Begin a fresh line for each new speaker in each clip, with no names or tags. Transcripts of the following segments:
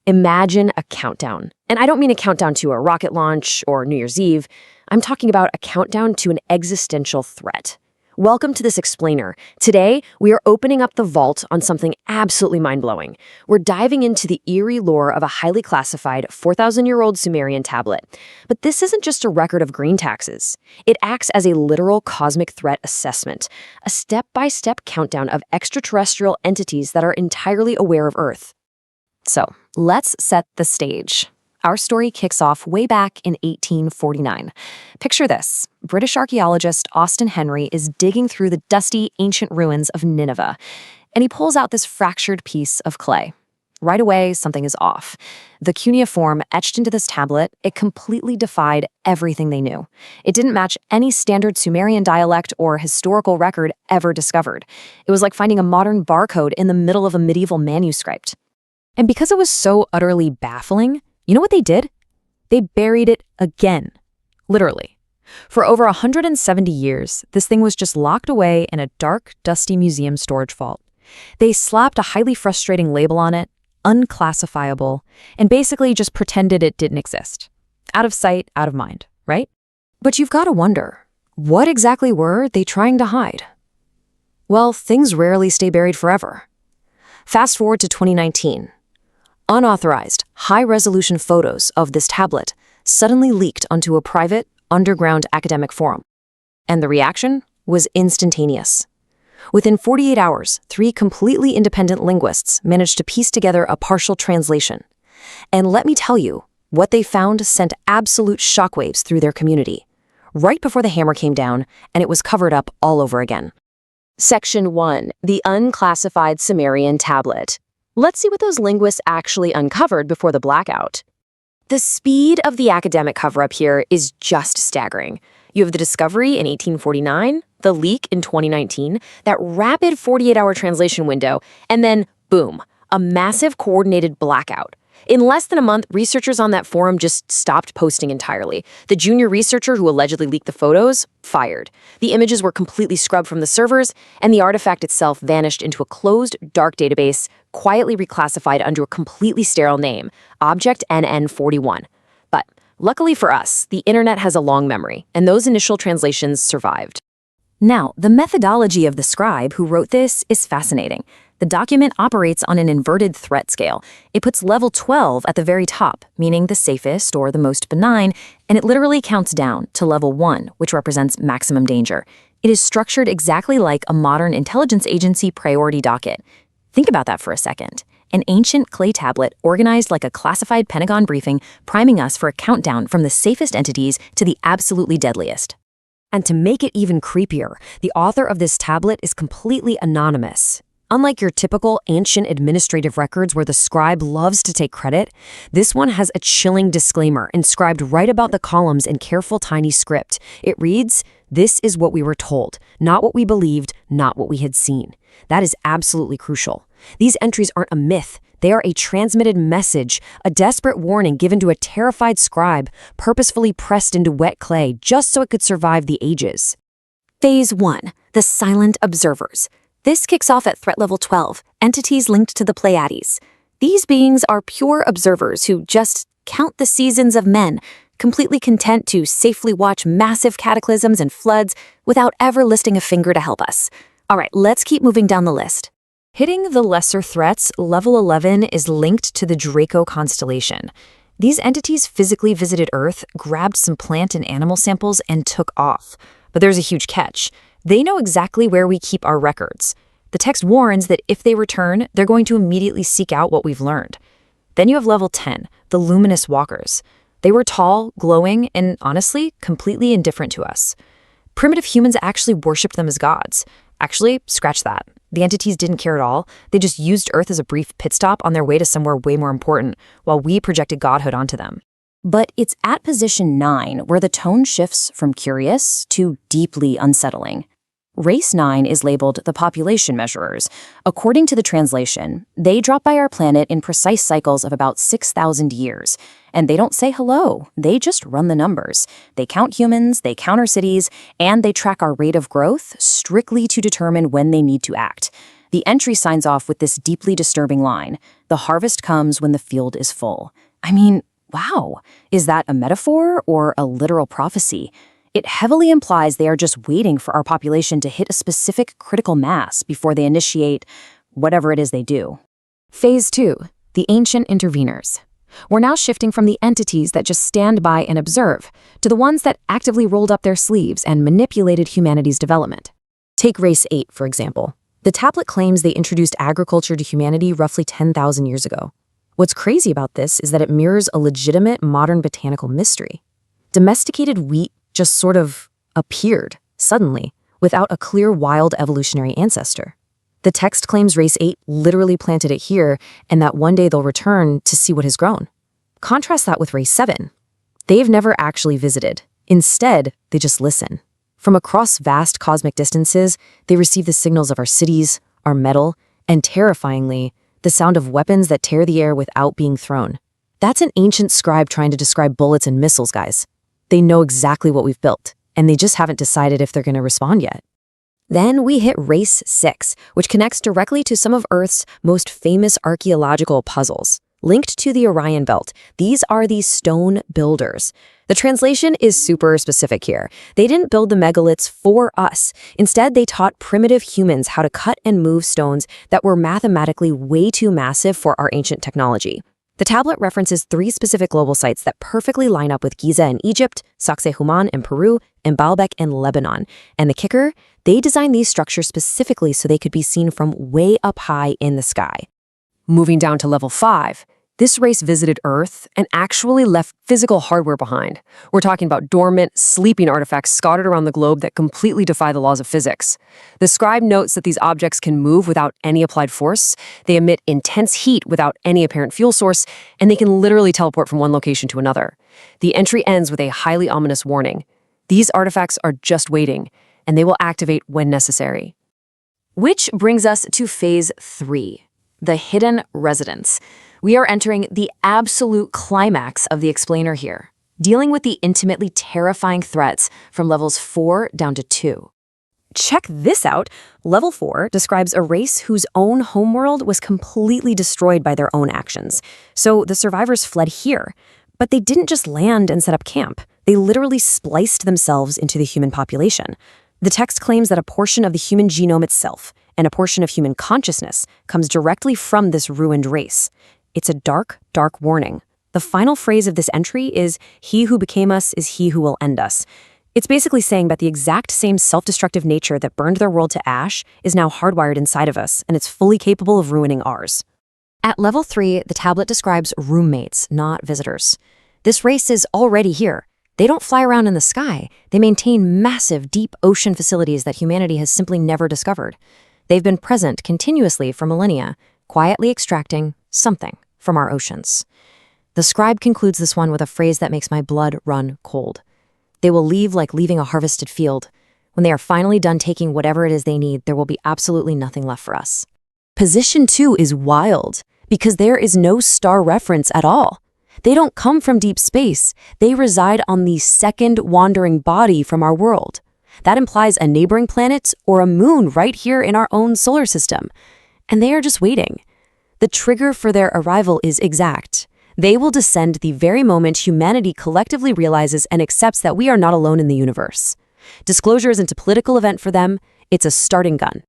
Imagine a countdown. And I don't mean a countdown to a rocket launch or New Year's Eve. I'm talking about a countdown to an existential threat. Welcome to this explainer. Today, we are opening up the vault on something absolutely mind-blowing. We're diving into the eerie lore of a highly classified 4,000-year-old Sumerian tablet. But this isn't just a record of green taxes. It acts as a literal cosmic threat assessment, a step-by-step countdown of extraterrestrial entities that are entirely aware of Earth. So, let's set the stage. Our story kicks off way back in 1849. Picture this. British archaeologist Austen Henry is digging through the dusty, ancient ruins of Nineveh, and he pulls out this fractured piece of clay. Right away, something is off. The cuneiform etched into this tablet, it completely defied everything they knew. It didn't match any standard Sumerian dialect or historical record ever discovered. It was like finding a modern barcode in the middle of a medieval manuscript. And because it was so utterly baffling, you know what they did? They buried it again. Literally. For over 170 years, this thing was just locked away in a dark, dusty museum storage vault. They slapped a highly frustrating label on it, unclassifiable, and basically just pretended it didn't exist. Out of sight, out of mind, right? But you've got to wonder, what exactly were they trying to hide? Well, things rarely stay buried forever. Fast forward to 2019. Unauthorized, high-resolution photos of this tablet suddenly leaked onto a private, underground academic forum. And the reaction was instantaneous. Within 48 hours, 3 completely independent linguists managed to piece together a partial translation. And let me tell you, what they found sent absolute shockwaves through their community, right before the hammer came down and it was covered up all over again. Section 1. The Unclassified Sumerian Tablet. Let's see what those linguists actually uncovered before the blackout. The speed of the academic cover-up here is just staggering. You have the discovery in 1849, the leak in 2019, that rapid 48-hour translation window, and then, boom, a massive coordinated blackout. In less than a month, researchers on that forum just stopped posting entirely. The junior researcher who allegedly leaked the photos, fired. The images were completely scrubbed from the servers, and the artifact itself vanished into a closed, dark database, quietly reclassified under a completely sterile name, Object NN41. But luckily for us, the internet has a long memory, and those initial translations survived. Now, the methodology of the scribe who wrote this is fascinating. The document operates on an inverted threat scale. It puts level 12 at the very top, meaning the safest or the most benign, and it literally counts down to level 1, which represents maximum danger. It is structured exactly like a modern intelligence agency priority docket. Think about that for a second. An ancient clay tablet organized like a classified Pentagon briefing, priming us for a countdown from the safest entities to the absolutely deadliest. And to make it even creepier, the author of this tablet is completely anonymous. Unlike your typical ancient administrative records where the scribe loves to take credit, this one has a chilling disclaimer inscribed right about the columns in careful tiny script. It reads, "This is what we were told, not what we believed, not what we had seen." That is absolutely crucial. These entries aren't a myth. They are a transmitted message, a desperate warning given to a terrified scribe, purposefully pressed into wet clay just so it could survive the ages. Phase 1. The Silent Observers. This kicks off at threat level 12, entities linked to the Pleiades. These beings are pure observers who just count the seasons of men, completely content to safely watch massive cataclysms and floods without ever lifting a finger to help us. All right, let's keep moving down the list. Hitting the lesser threats, level 11 is linked to the Draco constellation. These entities physically visited Earth, grabbed some plant and animal samples, and took off. But there's a huge catch. They know exactly where we keep our records. The text warns that if they return, they're going to immediately seek out what we've learned. Then you have level 10, the Luminous Walkers. They were tall, glowing, and honestly, completely indifferent to us. Primitive humans actually worshipped them as gods. Actually, scratch that. The entities didn't care at all. They just used Earth as a brief pit stop on their way to somewhere way more important, while we projected godhood onto them. But it's at position 9 where the tone shifts from curious to deeply unsettling. Race 9 is labeled the population measurers. According to the translation, they drop by our planet in precise cycles of about 6,000 years. And they don't say hello, they just run the numbers. They count humans, they count our cities, and they track our rate of growth strictly to determine when they need to act.
The entry signs off with this deeply disturbing line: "The harvest comes when the field is full." I mean, wow, is that a metaphor or a literal prophecy? It heavily implies they are just waiting for our population to hit a specific critical mass before they initiate whatever it is they do.
Phase 2, the ancient interveners. We're now shifting from the entities that just stand by and observe to the ones that actively rolled up their sleeves and manipulated humanity's development. Take Race 8, for example. The tablet claims they introduced agriculture to humanity roughly 10,000 years ago. What's crazy about this is that it mirrors a legitimate modern botanical mystery. Domesticated wheat just sort of appeared, suddenly, without a clear wild evolutionary ancestor. The text claims Race 8 literally planted it here and that one day they'll return to see what has grown. Contrast that with Race 7. They've never actually visited. Instead, they just listen. From across vast cosmic distances, they receive the signals of our cities, our metal, and terrifyingly, the sound of weapons that tear the air without being thrown. That's an ancient scribe trying to describe bullets and missiles, guys. They know exactly what we've built, and they just haven't decided if they're going to respond yet. Then we hit Race 6, which connects directly to some of Earth's most famous archaeological puzzles. Linked to the Orion Belt, these are the stone builders. The translation is super specific here. They didn't build the megaliths for us. Instead, they taught primitive humans how to cut and move stones that were mathematically way too massive for our ancient technology. The tablet references 3 specific global sites that perfectly line up with Giza in Egypt, Sacsayhuaman in Peru, and Baalbek in Lebanon. And the kicker? They designed these structures specifically so they could be seen from way up high in the sky.
Moving down to level 5, this race visited Earth and actually left physical hardware behind. We're talking about dormant, sleeping artifacts scattered around the globe that completely defy the laws of physics. The scribe notes that these objects can move without any applied force, they emit intense heat without any apparent fuel source, and they can literally teleport from one location to another. The entry ends with a highly ominous warning. These artifacts are just waiting, and they will activate when necessary. Which brings us to Phase 3, the hidden residence. We are entering the absolute climax of the explainer here, dealing with the intimately terrifying threats from levels 4 down to 2. Check this out. Level 4 describes a race whose own homeworld was completely destroyed by their own actions. So the survivors fled here. But they didn't just land and set up camp. They literally spliced themselves into the human population. The text claims that a portion of the human genome itself and a portion of human consciousness comes directly from this ruined race. It's a dark, dark warning. The final phrase of this entry is, "He who became us is he who will end us." It's basically saying that the exact same self-destructive nature that burned their world to ash is now hardwired inside of us, and it's fully capable of ruining ours. At level 3, the tablet describes roommates, not visitors. This race is already here. They don't fly around in the sky. They maintain massive, deep ocean facilities that humanity has simply never discovered. They've been present continuously for millennia, quietly extracting something from our oceans. The scribe concludes this one with a phrase that makes my blood run cold. They will leave like leaving a harvested field. When they are finally done taking whatever it is they need, there will be absolutely nothing left for us. Position 2 is wild, because there is no star reference at all. They don't come from deep space. They reside on the second wandering body from our world. That implies a neighboring planet or a moon right here in our own solar system. And they are just waiting. The trigger for their arrival is exact. They will descend the very moment humanity collectively realizes and accepts that we are not alone in the universe. Disclosure isn't a political event for them, it's a starting gun.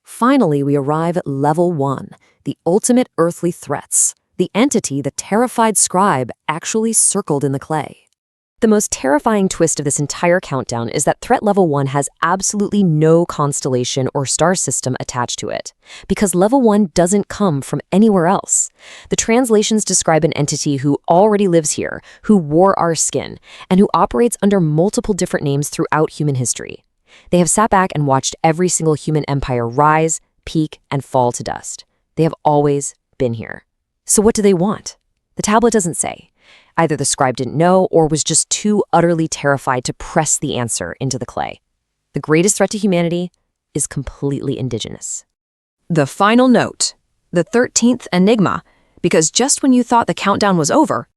Finally, we arrive at level 1, the ultimate earthly threats. The entity the terrified scribe actually circled in the clay. The most terrifying twist of this entire countdown is that threat level 1 has absolutely no constellation or star system attached to it, because level 1 doesn't come from anywhere else. The translations describe an entity who already lives here, who wore our skin, and who operates under multiple different names throughout human history. They have sat back and watched every single human empire rise, peak, and fall to dust. They have always been here. So what do they want? The tablet doesn't say. Either the scribe didn't know or was just too utterly terrified to press the answer into the clay. The greatest threat to humanity is completely indigenous. The final note, the 13th enigma, because just when you thought the countdown was over,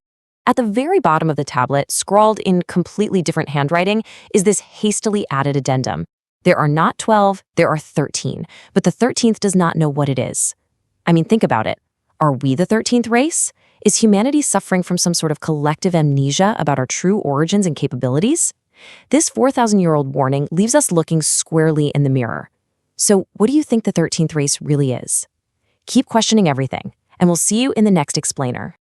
at the very bottom of the tablet, scrawled in completely different handwriting, is this hastily added addendum.
There are not 12, there are 13, but the 13th does not know what it is. I mean, think about it. Are we the 13th race? Is humanity suffering from some sort of collective amnesia about our true origins and capabilities? This 4,000-year-old warning leaves us looking squarely in the mirror. So, what do you think the 13th race really is? Keep questioning everything, and we'll see you in the next explainer.